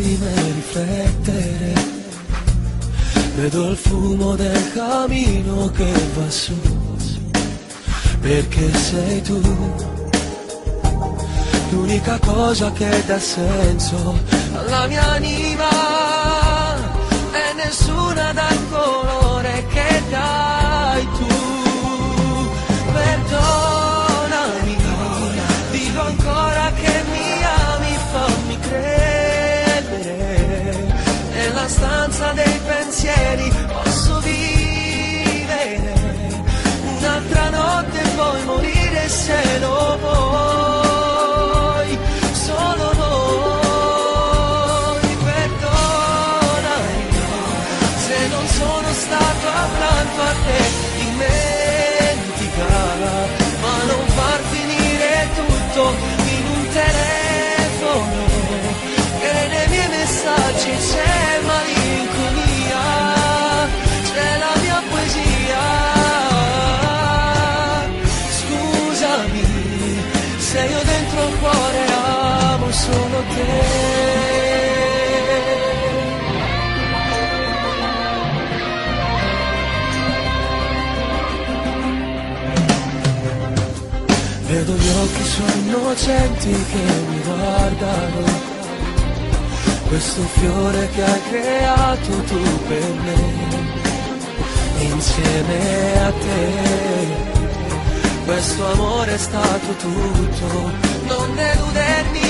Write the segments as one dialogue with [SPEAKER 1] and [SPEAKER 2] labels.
[SPEAKER 1] di me riflettere, vedo il fumo del camino che va su, perché sei tu l'unica cosa che dà senso alla mia anima, e nessuna dà il colore che dai tu. Perdonami, dico ancora che mi ami, fammi credere, nella stanza dei pensieri posso vivere un'altra notte e poi morire se lo vuoi, solo noi. Perdonami se non sono stato accanto a te, dimentica, ma non far finire tutto in un telefono, che nei miei messaggi c'è malinconia, c'è la mia poesia. Scusami se io dentro il cuore amo solo te. Vedo gli occhi suoi innocenti che mi guardano, questo fiore che hai creato tu per me, insieme a te, questo amore è stato tutto, non deludermi,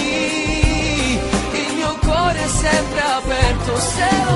[SPEAKER 1] il mio cuore è sempre aperto se lo